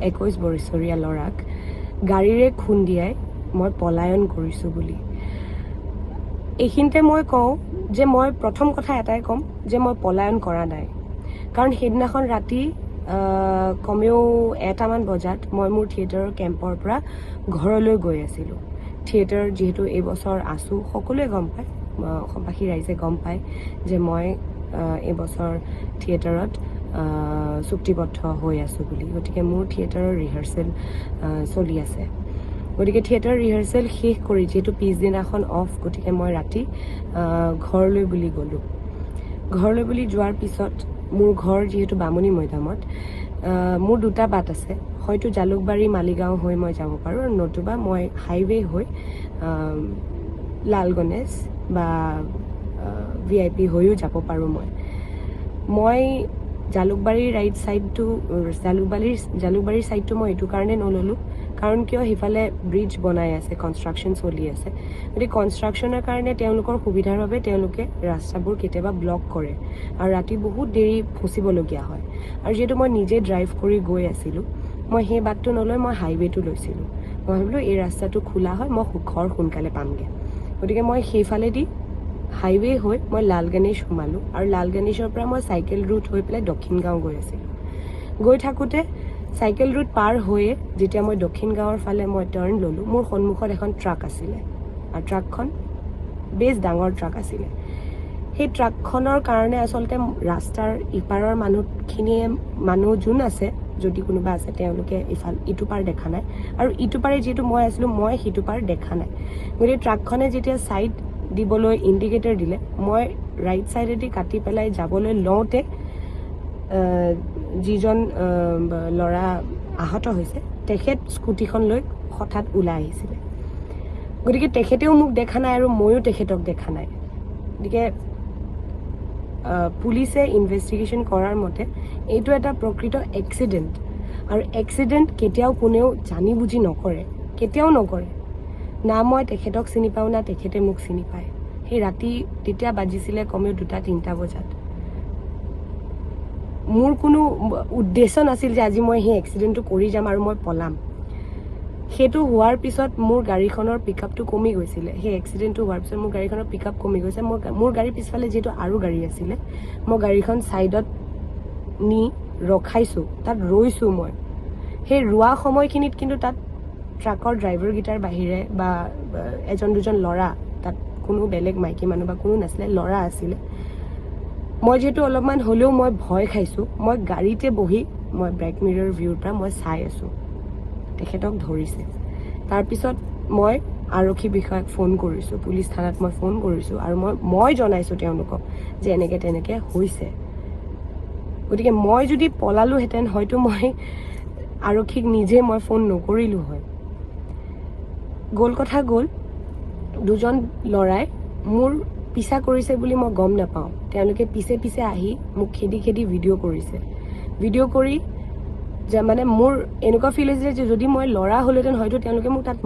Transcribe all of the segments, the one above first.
21 বছৰীয়া ল'ৰাক গাড়ীৰে খুন্দিয়াই মই পলায়ন কৰিছোঁ বুলি। এইখিনিতে মই কওঁ যে মই প্ৰথম কথা এটাই ক'ম যে মই পলায়ন কৰা নাই, কাৰণ সেইদিনাখন ৰাতি কমেও 1টামান বজাত মই মোৰ থিয়েটাৰৰ কেম্পৰ পৰা ঘৰলৈ গৈ আছিলোঁ। থিয়েটাৰ যিহেতু এইবছৰ আছোঁ, সকলোৱে গম পায়, অসমবাসী ৰাইজে গম পায় যে মই এইবছৰ থিয়েটাৰত চুক্তিবদ্ধ হৈ আছোঁ বুলি। গতিকে মোৰ থিয়েটাৰৰ ৰিহাৰ্চেল চলি আছে। গতিকে থিয়েটাৰ ৰিহাৰ্চেল শেষ কৰি যিহেতু পিছদিনাখন অফ, গতিকে মই ৰাতি ঘৰলৈ বুলি গ'লোঁ। ঘৰলৈ বুলি যোৱাৰ পিছত মোৰ ঘৰ যিহেতু বামুণী মৈদামত, মোৰ দুটা বাট আছে। হয়তো জালুকবাৰী মালিগাঁও হৈ মই যাব পাৰোঁ, আৰু নতুবা মই হাইৱে হৈ লাল গণেশ বা VIP হৈও যাব পাৰোঁ। মই জালুকবাৰীৰ জালুকবাৰীৰ ছাইডটো মই এইটো কাৰণে নল'লোঁ, কাৰণ কিয় সিফালে ব্ৰিজ বনাই আছে, কনষ্ট্ৰাকশ্যন চলি আছে। গতিকে কনষ্ট্ৰাকশ্যনৰ কাৰণে তেওঁলোকৰ সুবিধাৰ বাবে তেওঁলোকে ৰাস্তাবোৰ কেতিয়াবা ব্লক কৰে, আৰু ৰাতি বহুত দেৰি ফচিবলগীয়া হয়। আৰু যিহেতু মই নিজে ড্ৰাইভ কৰি গৈ আছিলোঁ, মই সেই বাটটো নলৈ মই হাইৱেটো লৈছিলোঁ। মই ভাবিলোঁ এই ৰাস্তাটো খোলা হয়, মই ঘৰ সোনকালে পামগৈ। গতিকে মই সেইফালেদি হাইৱে হৈ মই লাল গণেশ সোমালোঁ, আৰু লাল গণেশৰ পৰা মই চাইকেল ৰুট হৈ পেলাই দক্ষিণ গাঁও গৈ আছিলোঁ। গৈ থাকোঁতে চাইকেল ৰুট পাৰ হৈয়ে যেতিয়া মই দক্ষিণ গাঁৱৰ ফালে মই টাৰ্ণ ল'লোঁ, মোৰ সন্মুখত এখন ট্ৰাক আছিলে, আৰু ট্ৰাকখন বেছ ডাঙৰ ট্ৰাক আছিলে। সেই ট্ৰাকখনৰ কাৰণে আচলতে ৰাস্তাৰ ইপাৰৰ মানুহ যোন আছে, যদি কোনোবা আছে, তেওঁলোকে ইটো পাৰ দেখা নাই, আৰু ইটো পাৰে যিহেতু মই আছিলোঁ, মই সিটো পাৰ দেখা নাই। গতিকে ট্ৰাকখনে যেতিয়া ছাইড দিবলৈ ইণ্ডিকেটৰ দিলে, মই ৰাইট ছাইডেদি কাটি পেলাই যাবলৈ লওঁতে যিজন ল'ৰা আহত হৈছে, তেখেত স্কুটিখন লৈ হঠাৎ ওলাই আহিছিলে। গতিকে তেখেতেও মোক দেখা নাই আৰু ময়ো তেখেতক দেখা নাই। গতিকে পুলিচে ইনভেষ্টিগেশ্যন কৰাৰ মতে এইটো এটা প্ৰকৃত এক্সিডেণ্ট, আৰু এক্সিডেণ্ট কেতিয়াও কোনেও জানি বুজি নকৰে, কেতিয়াও নকৰে। না মই তেখেতক চিনি পাওঁ, না তেখেতে মোক চিনি পায়। সেই ৰাতি তেতিয়া বাজিছিলে কমেও 2-3টা বজাত। মোৰ কোনো উদ্দেশ্য নাছিল যে আজি মই সেই এক্সিডেণ্টটো কৰি যাম আৰু মই পলাম। সেইটো হোৱাৰ পিছত মোৰ গাড়ীখনৰ পিকআপটো কমি গৈছিলে। সেই এক্সিডেণ্টটো হোৱাৰ পিছত মোৰ গাড়ীখনৰ পিকআপ কমি গৈছে। মোৰ গাড়ীৰ পিছফালে যিহেতু আৰু গাড়ী আছিলে, মই গাড়ীখন ছাইডত নি ৰখাইছোঁ, তাত ৰৈছোঁ মই। সেই ৰোৱা সময়খিনিত কিন্তু তাত ট্ৰাকৰ ড্ৰাইভাৰকেইটাৰ বাহিৰে বা এজন দুজন ল'ৰা, তাত কোনো বেলেগ মাইকী মানুহ বা কোনো নাছিলে, ল'ৰা আছিলে। মই যিহেতু অলপমান হ'লেও মই ভয় খাইছোঁ, মই গাড়ীতে বহি মই বেক মিৰৰ ভিউৰ পৰা মই চাই আছোঁ তেখেতক ধৰিছে। তাৰপিছত মই আৰক্ষী বিষয়াক ফোন কৰিছোঁ, পুলিচ থানাত মই ফোন কৰিছোঁ, আৰু মই জনাইছোঁ তেওঁলোকক যে এনেকৈ তেনেকৈ হৈছে। গতিকে মই যদি পলালোহেঁতেন, হয়তো মই আৰক্ষীক নিজে মই ফোন নকৰিলোঁ হয়। গ'ল কথা গ'ল, দুজন ল'ৰাই মোৰ পিছা কৰিছে বুলি মই গম নাপাওঁ। তেওঁলোকে পিছে পিছে আহি মোক খেদি খেদি ভিডিঅ' কৰিছে। ভিডিঅ' কৰি যে মানে মোৰ এনেকুৱা ফিল হৈছিলে যে যদি মই ল'ৰা হ'লোহেঁতেন, হয়তো তেওঁলোকে মোক তাত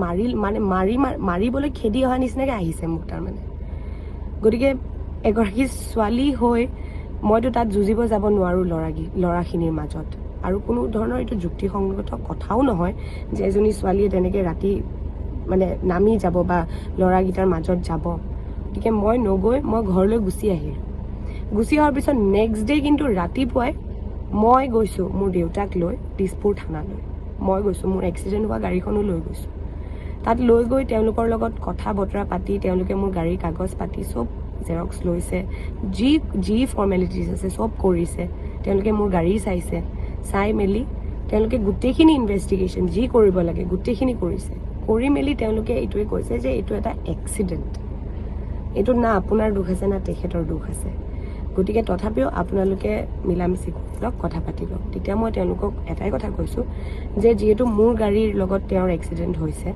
মাৰিবলৈ খেদি অহা নিচিনাকৈ আহিছে মোক তাৰমানে। গতিকে এগৰাকী ছোৱালী হৈ মইতো তাত যুঁজিব যাব নোৱাৰোঁ ল'ৰাখিনিৰ মাজত, আৰু কোনো ধৰণৰ এইটো যুক্তিসংগত কথাও নহয় যে এজনী ছোৱালীয়ে তেনেকৈ ৰাতি মানে নামি যাব বা ল'ৰাকেইটাৰ মাজত যাব। গতিকে মই নগৈ মই ঘৰলৈ গুচি আহিলোঁ। গুচি অহাৰ পিছত নেক্সট ডে কিন্তু ৰাতিপুৱাই মই গৈছোঁ মোৰ দেউতাক লৈ দিছপুৰ থানালৈ। মই গৈছোঁ, মোৰ এক্সিডেণ্ট হোৱা গাড়ীখনো লৈ গৈছোঁ। তাত লৈ গৈ তেওঁলোকৰ লগত কথা বতৰা পাতি, তেওঁলোকে মোৰ গাড়ীৰ কাগজ পাতি চব জেৰক্স লৈছে, যি ফৰ্মেলিটিজ আছে চব কৰিছে। তেওঁলোকে মোৰ গাড়ী চাইছে, চাই মেলি তেওঁলোকে গোটেইখিনি ইনভেষ্টিগেশ্যন যি কৰিব লাগে গোটেইখিনি কৰিছে। কৰি মেলি তেওঁলোকে এইটোৱে কৈছে যে এইটো এটা এক্সিডেণ্ট, এইটোত না আপোনাৰ দুখ আছে না তেখেতৰ দুখ আছে। গতিকে তথাপিও আপোনালোকে মিলামিচি কৰি লওক, কথা পাতি লওক। তেতিয়া মই তেওঁলোকক এটাই কথা কৈছোঁ যে যিহেতু মোৰ গাড়ীৰ লগত তেওঁৰ এক্সিডেণ্ট হৈছে,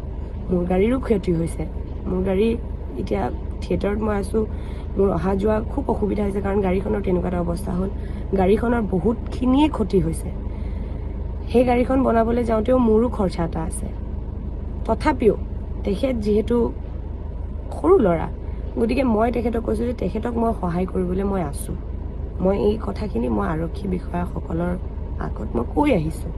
মোৰ গাড়ীৰো ক্ষতি হৈছে। মোৰ গাড়ী এতিয়া থিয়েটাৰত মই আছোঁ, মোৰ অহা যোৱা খুব অসুবিধা হৈছে, কাৰণ গাড়ীখনৰ তেনেকুৱা এটা অৱস্থা হ'ল। গাড়ীখনৰ বহুতখিনিয়ে ক্ষতি হৈছে। সেই গাড়ীখন বনাবলৈ যাওঁতেও মোৰো খৰচা এটা আছে। তথাপিও তেখেত যিহেতু সৰু ল'ৰা, গতিকে মই তেখেতক কৈছোঁ যে তেখেতক মই সহায় কৰিবলৈ মই আছোঁ। মই এই কথাখিনি মই আৰক্ষী বিষয়াসকলৰ আগত মই কৈ আহিছোঁ